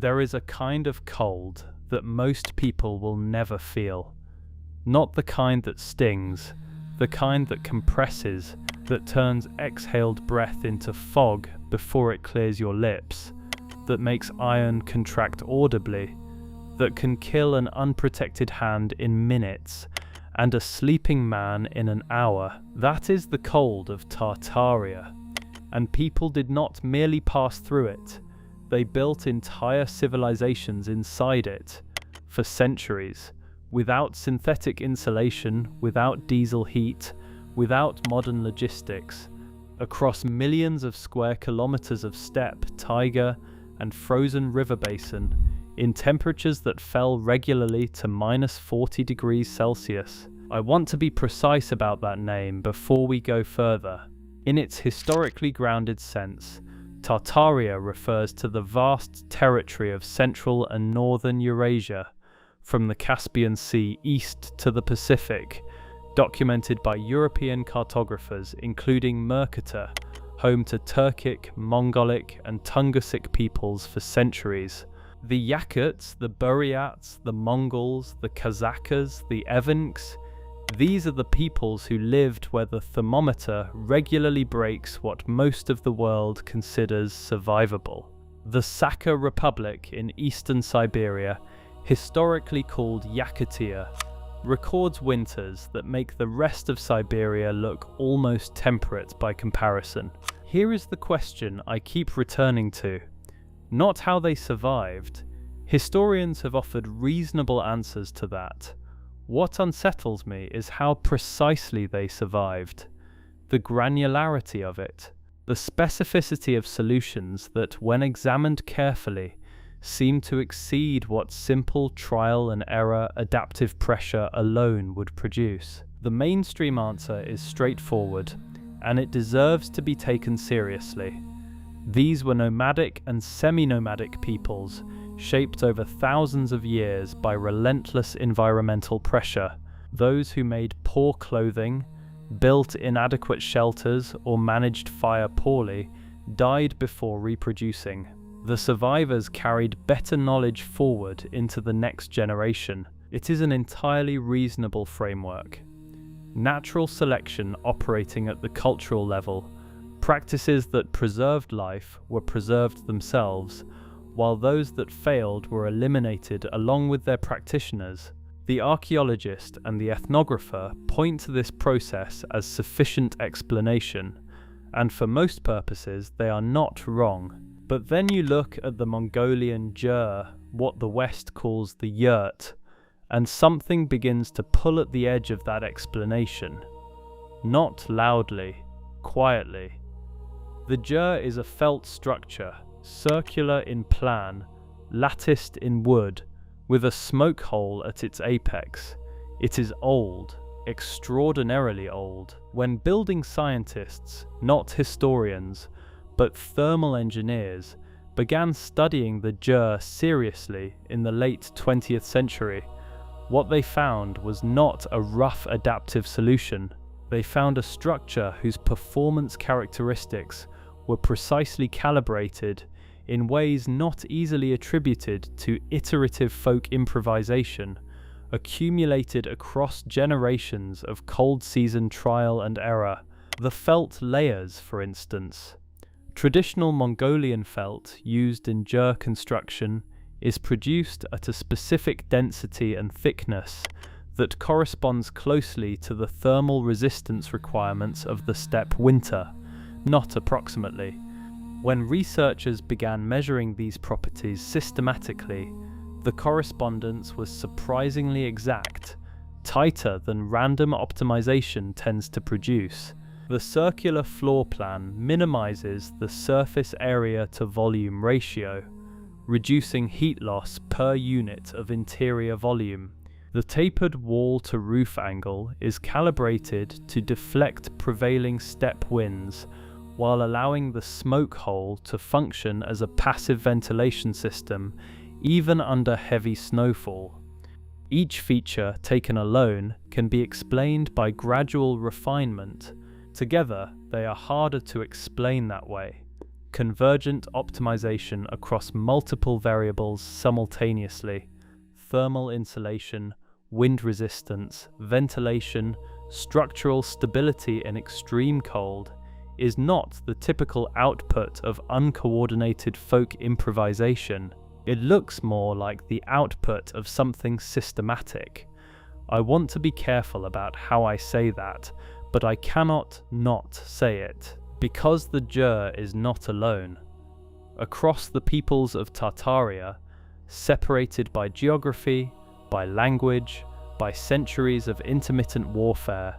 There is a kind of cold that most people will never feel. Not the kind that stings, the kind that compresses, that turns exhaled breath into fog before it clears your lips, that makes iron contract audibly, that can kill an unprotected hand in minutes and a sleeping man in an hour. That is the cold of Tartaria, and people did not merely pass through it, they built entire civilizations inside it, for centuries, without synthetic insulation, without diesel heat, without modern logistics, across millions of square kilometers of steppe, taiga, and frozen river basin, in temperatures that fell regularly to -40 degrees Celsius. I want to be precise about that name before we go further. In its historically grounded sense, Tartaria refers to the vast territory of Central and Northern Eurasia, from the Caspian Sea east to the Pacific, documented by European cartographers including Mercator, home to Turkic, Mongolic, and Tungusic peoples for centuries. The Yakuts, the Buryats, the Mongols, the Kazakhs, the Evenks, these are the peoples who lived where the thermometer regularly breaks what most of the world considers survivable. The Sakha Republic in eastern Siberia, historically called Yakutia, records winters that make the rest of Siberia look almost temperate by comparison. Here is the question I keep returning to. Not how they survived. Historians have offered reasonable answers to that. What unsettles me is how precisely they survived. The granularity of it. The specificity of solutions that, when examined carefully, seem to exceed what simple trial and error adaptive pressure alone would produce. The mainstream answer is straightforward, and it deserves to be taken seriously. These were nomadic and semi-nomadic peoples, shaped over thousands of years by relentless environmental pressure. Those who made poor clothing, built inadequate shelters, or managed fire poorly died before reproducing. The survivors carried better knowledge forward into the next generation. It is an entirely reasonable framework. Natural selection operating at the cultural level, practices that preserved life were preserved themselves, while those that failed were eliminated along with their practitioners. The archaeologist and the ethnographer point to this process as sufficient explanation, and for most purposes they are not wrong. But then you look at the Mongolian jur, what the West calls the yurt, and something begins to pull at the edge of that explanation. Not loudly, quietly. The jur is a felt structure, circular in plan, latticed in wood, with a smoke hole at its apex. It is old, extraordinarily old. When building scientists, not historians, but thermal engineers, began studying the jur seriously in the late 20th century, what they found was not a rough adaptive solution. They found a structure whose performance characteristics were precisely calibrated in ways not easily attributed to iterative folk improvisation, accumulated across generations of cold season trial and error. The felt layers, for instance. Traditional Mongolian felt used in jur construction is produced at a specific density and thickness that corresponds closely to the thermal resistance requirements of the steppe winter, not approximately. When researchers began measuring these properties systematically, the correspondence was surprisingly exact, tighter than random optimization tends to produce. The circular floor plan minimizes the surface area to volume ratio, reducing heat loss per unit of interior volume. The tapered wall-to-roof angle is calibrated to deflect prevailing steppe winds, while allowing the smoke hole to function as a passive ventilation system even under heavy snowfall. Each feature taken alone can be explained by gradual refinement. Together, they are harder to explain that way. convergent optimization across multiple variables simultaneously, thermal insulation, wind resistance, ventilation, structural stability in extreme cold, is not the typical output of uncoordinated folk improvisation. It looks more like the output of something systematic. I want to be careful about how I say that, but I cannot not say it, because the jur is not alone. Across the peoples of Tartaria, separated by geography, by language, by centuries of intermittent warfare,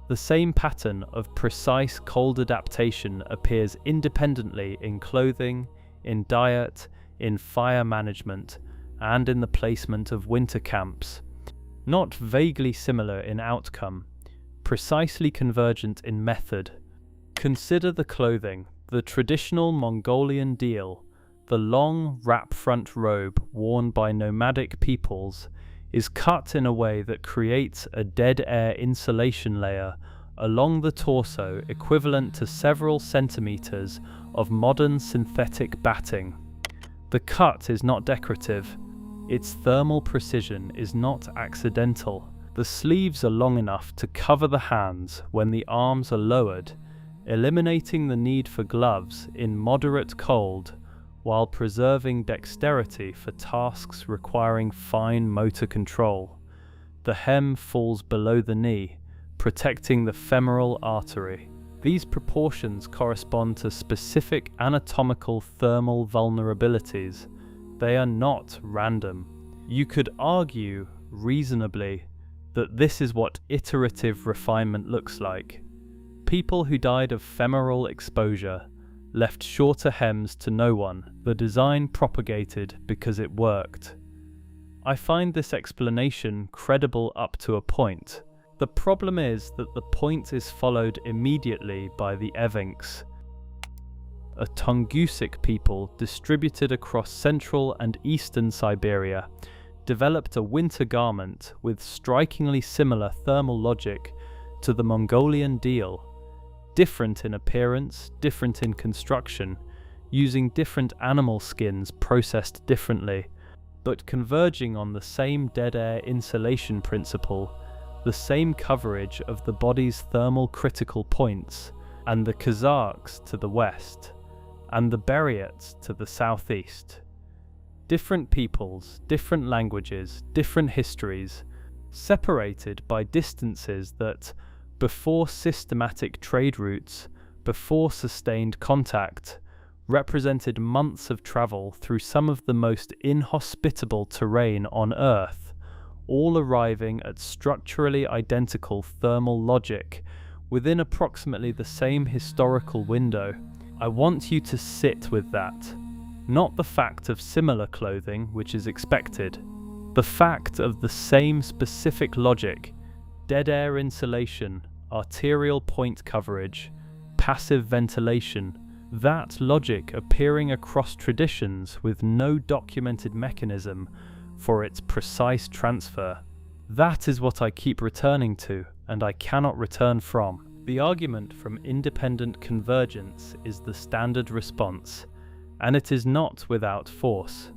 the same pattern of precise cold adaptation appears independently in clothing, in diet, in fire management, and in the placement of winter camps. Not vaguely similar in outcome, precisely convergent in method. Consider the clothing. The traditional Mongolian Deel, the long wrap-front robe worn by nomadic peoples, is cut in a way that creates a dead air insulation layer along the torso equivalent to several centimeters of modern synthetic batting. The cut is not decorative. Its thermal precision is not accidental. The sleeves are long enough to cover the hands when the arms are lowered, eliminating the need for gloves in moderate cold while preserving dexterity for tasks requiring fine motor control. The hem falls below the knee, protecting the femoral artery. These proportions correspond to specific anatomical thermal vulnerabilities. They are not random. You could argue, reasonably, that this is what iterative refinement looks like. People who died of femoral exposure left shorter hems to no one. The design propagated because it worked. I find this explanation credible up to a point. The problem is that the point is followed immediately by the Evenks, a Tungusic people distributed across central and eastern Siberia, developed a winter garment with strikingly similar thermal logic to the Mongolian Deel, different in appearance, different in construction, using different animal skins processed differently, but converging on the same dead air insulation principle, the same coverage of the body's thermal critical points, and the Kazakhs to the west, and the Buryats to the southeast. Different peoples, different languages, different histories, separated by distances that, before systematic trade routes, before sustained contact, represented months of travel through some of the most inhospitable terrain on Earth, all arriving at structurally identical thermal logic within approximately the same historical window. I want you to sit with that. Not the fact of similar clothing, which is expected. The fact of the same specific logic, dead air insulation, arterial point coverage, passive ventilation, that logic appearing across traditions with no documented mechanism for its precise transfer. That is what I keep returning to, and I cannot return from. The argument from independent convergence is the standard response, and it is not without force.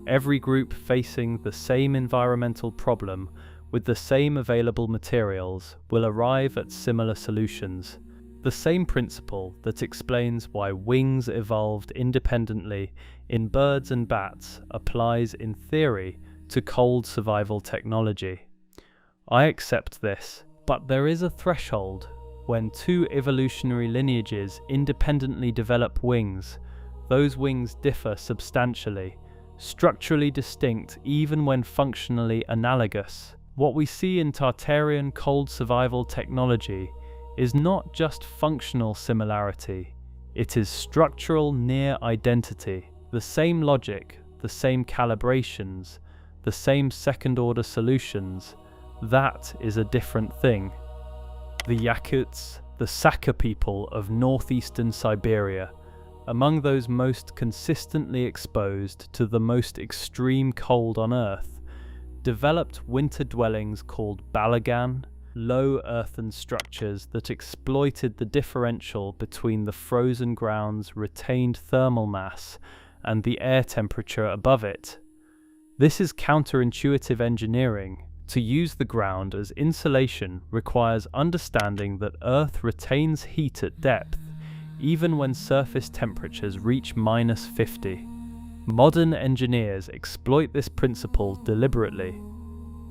Every group facing the same environmental problem with the same available materials will arrive at similar solutions. The same principle that explains why wings evolved independently in birds and bats applies in theory to cold survival technology. I accept this, but there is a threshold when two evolutionary lineages independently develop wings. Those wings differ substantially, structurally distinct even when functionally analogous. What we see in Tartarian cold survival technology is not just functional similarity, it is structural near identity. The same logic, the same calibrations, the same second-order solutions, that is a different thing. The Yakuts, the Saka people of northeastern Siberia, among those most consistently exposed to the most extreme cold on Earth, developed winter dwellings called Balagan, low earthen structures that exploited the differential between the frozen ground's retained thermal mass and the air temperature above it. This is counterintuitive engineering. To use the ground as insulation requires understanding that Earth retains heat at depth, even when surface temperatures reach -50. Modern engineers exploit this principle deliberately.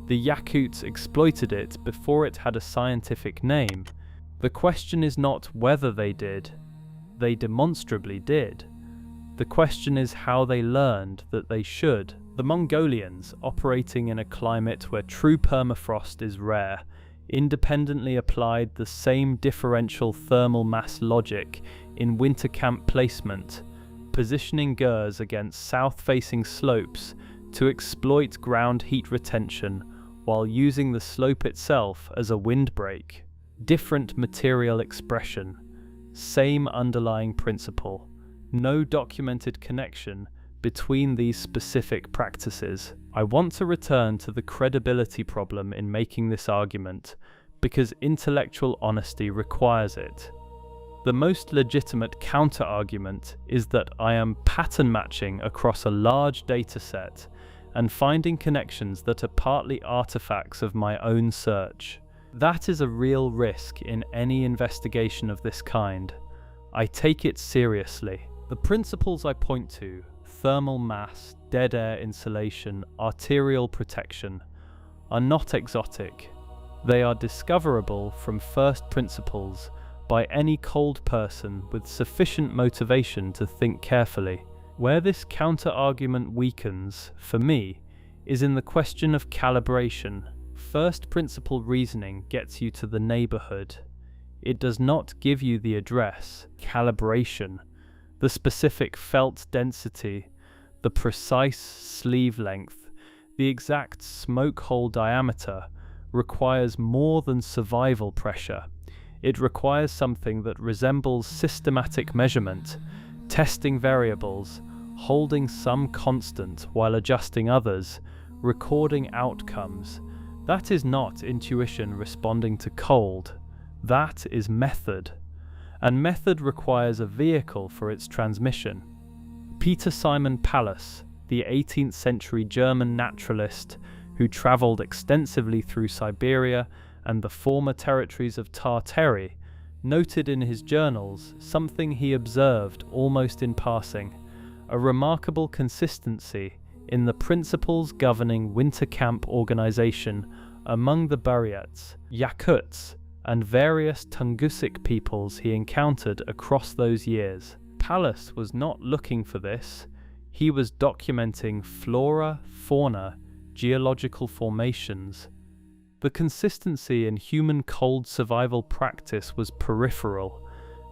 The Yakuts exploited it before it had a scientific name. The question is not whether they did. They demonstrably did. The question is how they learned that they should. The Mongolians, operating in a climate where true permafrost is rare, independently applied the same differential thermal mass logic in winter camp placement, positioning gers against south-facing slopes to exploit ground heat retention while using the slope itself as a windbreak. Different material expression, same underlying principle, no documented connection between these specific practices. I want to return to the credibility problem in making this argument, because intellectual honesty requires it. The most legitimate counter-argument is that I am pattern matching across a large data set and finding connections that are partly artifacts of my own search. That is a real risk in any investigation of this kind. I take it seriously. The principles I point to, thermal mass, dead air insulation, arterial protection, are not exotic. They are discoverable from first principles by any cold person with sufficient motivation to think carefully. Where this counter-argument weakens, for me, is in the question of calibration. First principle reasoning gets you to the neighborhood. It does not give you the address. Calibration, the specific felt density, the precise sleeve length, the exact smoke hole diameter, requires more than survival pressure. It requires something that resembles systematic measurement, testing variables, holding some constant while adjusting others, recording outcomes. That is not intuition responding to cold. That is method. And method requires a vehicle for its transmission. Peter Simon Pallas, the 18th century German naturalist who travelled extensively through Siberia and the former territories of Tartary, noted in his journals something he observed almost in passing, a remarkable consistency in the principles governing winter camp organization among the Buryats, Yakuts, and various Tungusic peoples he encountered across those years. Pallas was not looking for this. He was documenting flora, fauna, geological formations. The consistency in human cold survival practice was peripheral,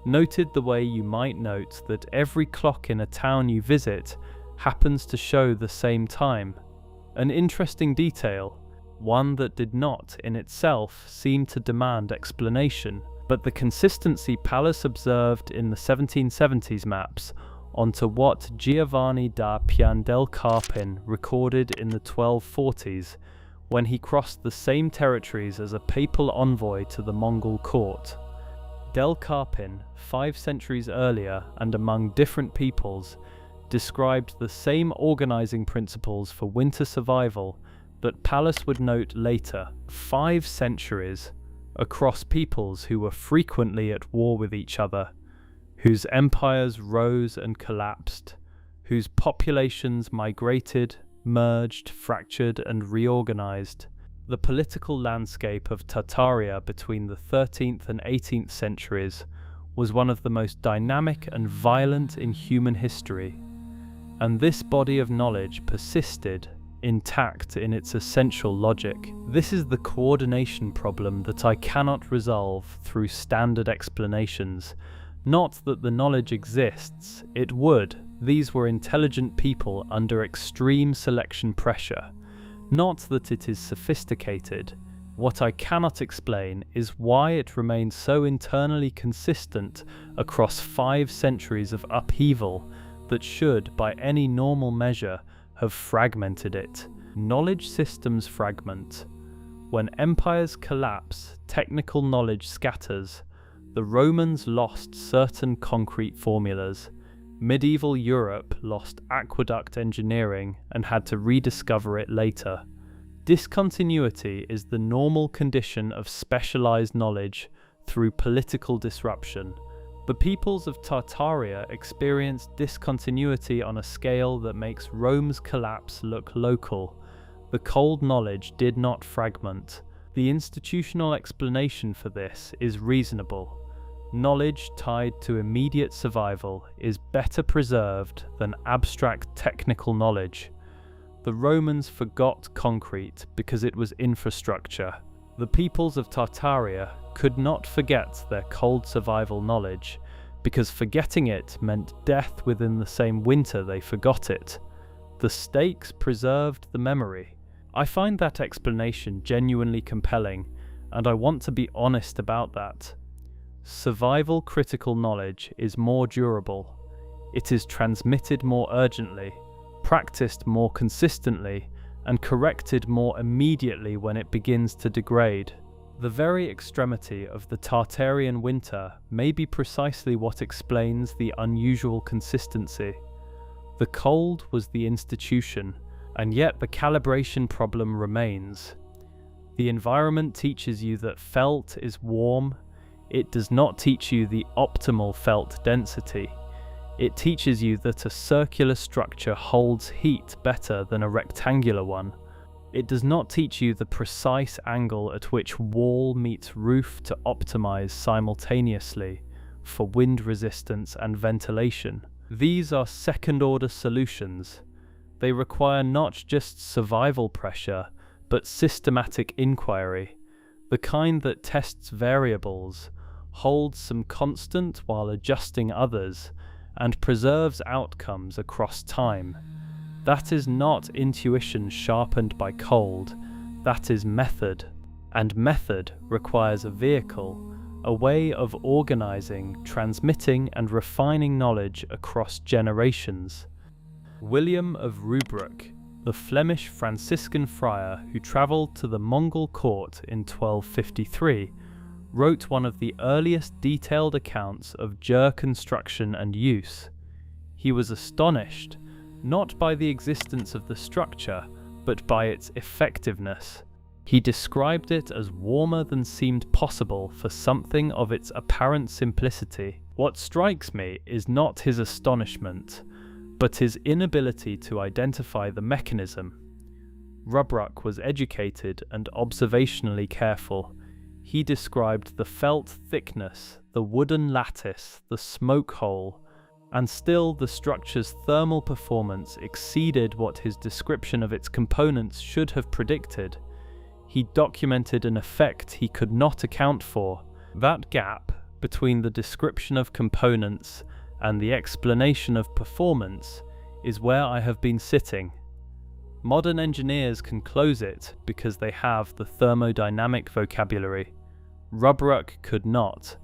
noted the way you might note that every clock in a town you visit happens to show the same time. An interesting detail, one that did not in itself seem to demand explanation, but the consistency Pallas observed in the 1770s maps onto what Giovanni da Pian del Carpin recorded in the 1240s when he crossed the same territories as a papal envoy to the Mongol court. Del Carpin, 5 centuries earlier and among different peoples, described the same organizing principles for winter survival that Pallas would note later. 5 centuries across peoples who were frequently at war with each other, whose empires rose and collapsed, whose populations migrated, merged, fractured, and reorganized. The political landscape of Tartaria between the 13th and 18th centuries was one of the most dynamic and violent in human history, and this body of knowledge persisted intact in its essential logic. This is the coordination problem that I cannot resolve through standard explanations. Not that the knowledge exists, it would. These were intelligent people under extreme selection pressure. Not that it is sophisticated. What I cannot explain is why it remains so internally consistent across 5 centuries of upheaval that should, by any normal measure, have fragmented it. Knowledge systems fragment. When empires collapse, technical knowledge scatters. The Romans lost certain concrete formulas. Medieval Europe lost aqueduct engineering and had to rediscover it later. Discontinuity is the normal condition of specialized knowledge through political disruption. The peoples of Tartaria experienced discontinuity on a scale that makes Rome's collapse look local. The cold knowledge did not fragment. The institutional explanation for this is reasonable. Knowledge tied to immediate survival is better preserved than abstract technical knowledge. The Romans forgot concrete because it was infrastructure. The peoples of Tartaria could not forget their cold survival knowledge, because forgetting it meant death within the same winter they forgot it. The stakes preserved the memory. I find that explanation genuinely compelling, and I want to be honest about that. Survival critical knowledge is more durable. It is transmitted more urgently, practiced more consistently, and corrected more immediately when it begins to degrade. The very extremity of the Tartarian winter may be precisely what explains the unusual consistency. The cold was the institution, and yet the calibration problem remains. The environment teaches you that felt is warm. It does not teach you the optimal felt density. It teaches you that a circular structure holds heat better than a rectangular one. It does not teach you the precise angle at which wall meets roof to optimize simultaneously for wind resistance and ventilation. These are second-order solutions. They require not just survival pressure, but systematic inquiry, the kind that tests variables, holds some constant while adjusting others, and preserves outcomes across time. That is not intuition sharpened by cold, that is method. And method requires a vehicle, a way of organizing, transmitting, and refining knowledge across generations. William of Rubruck, the Flemish Franciscan friar who travelled to the Mongol court in 1253, wrote one of the earliest detailed accounts of gyre construction and use. He was astonished, not by the existence of the structure, but by its effectiveness. He described it as warmer than seemed possible for something of its apparent simplicity. What strikes me is not his astonishment, but his inability to identify the mechanism. Rubruck was educated and observationally careful. He described the felt thickness, the wooden lattice, the smoke hole, and still the structure's thermal performance exceeded what his description of its components should have predicted. He documented an effect he could not account for. That gap between the description of components and the explanation of performance is where I have been sitting. Modern engineers can close it because they have the thermodynamic vocabulary. Rubruck could not,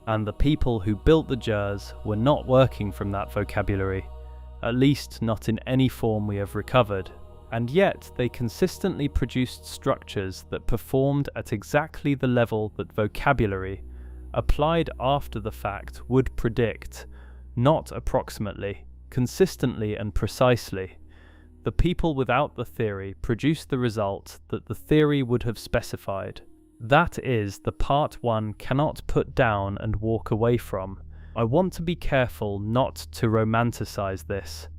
and the people who built the gyres were not working from that vocabulary, at least not in any form we have recovered. And yet they consistently produced structures that performed at exactly the level that vocabulary, applied after the fact, would predict, not approximately, consistently and precisely. The people without the theory produced the result that the theory would have specified. That is the part one cannot put down and walk away from. I want to be careful not to romanticize this.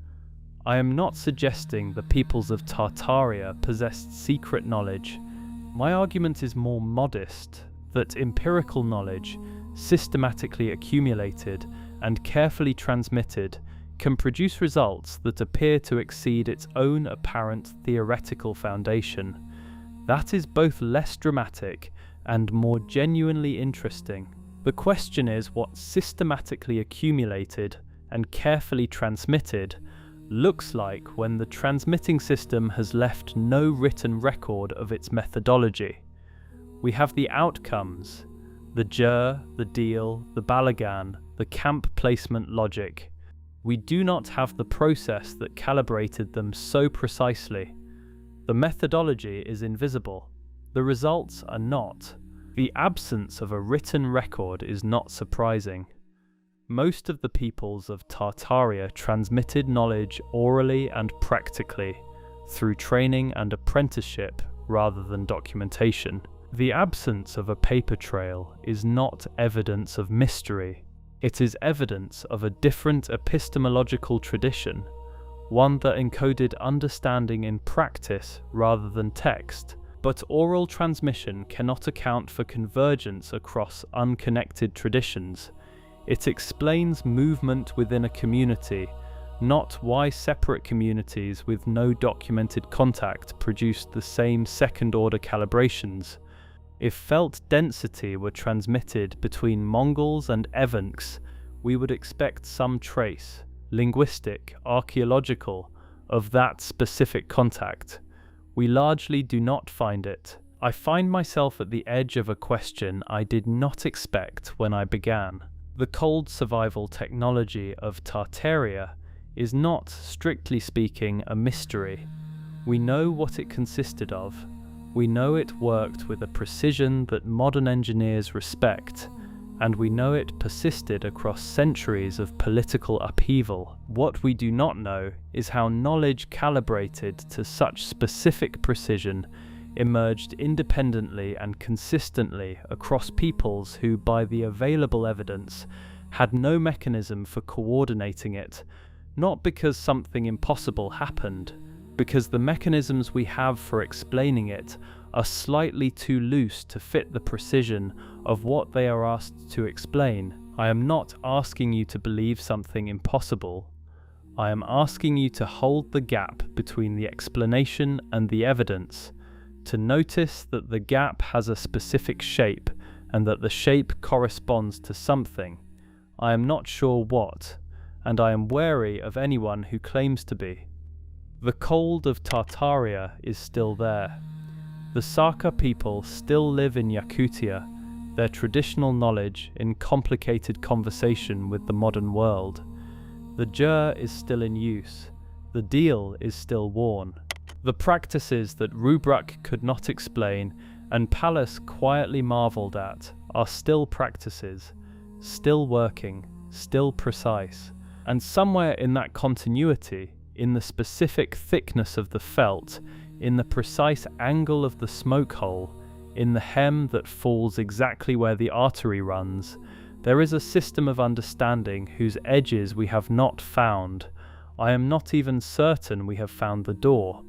I am not suggesting the peoples of Tartaria possessed secret knowledge. My argument is more modest, that empirical knowledge, systematically accumulated and carefully transmitted, can produce results that appear to exceed its own apparent theoretical foundation. That is both less dramatic and more genuinely interesting. The question is what systematically accumulated and carefully transmitted looks like when the transmitting system has left no written record of its methodology. We have the outcomes, the gyre, the Deel, the Balagan, the camp placement logic. We do not have the process that calibrated them so precisely. The methodology is invisible. The results are not. The absence of a written record is not surprising. Most of the peoples of Tartaria transmitted knowledge orally and practically, through training and apprenticeship rather than documentation. The absence of a paper trail is not evidence of mystery. It is evidence of a different epistemological tradition, one that encoded understanding in practice rather than text. But oral transmission cannot account for convergence across unconnected traditions. It explains movement within a community, not why separate communities with no documented contact produced the same second-order calibrations. If felt density were transmitted between Mongols and Evenks, we would expect some trace, linguistic, archaeological, of that specific contact. We largely do not find it. I find myself at the edge of a question I did not expect when I began. The cold survival technology of Tartaria is not, strictly speaking, a mystery. We know what it consisted of. We know it worked with a precision that modern engineers respect, and we know it persisted across centuries of political upheaval. What we do not know is how knowledge calibrated to such specific precision emerged independently and consistently across peoples who, by the available evidence, had no mechanism for coordinating it, not because something impossible happened, because the mechanisms we have for explaining it are slightly too loose to fit the precision of what they are asked to explain. I am not asking you to believe something impossible. I am asking you to hold the gap between the explanation and the evidence, to notice that the gap has a specific shape and that the shape corresponds to something. I am not sure what, and I am wary of anyone who claims to be. The cold of Tartaria is still there. The Saka people still live in Yakutia, their traditional knowledge in complicated conversation with the modern world. The jur is still in use. The Deel is still worn. The practices that Rubruck could not explain and Pallas quietly marvelled at are still practices, still working, still precise. And somewhere in that continuity, in the specific thickness of the felt, in the precise angle of the smoke hole, in the hem that falls exactly where the artery runs, there is a system of understanding whose edges we have not found. I am not even certain we have found the door.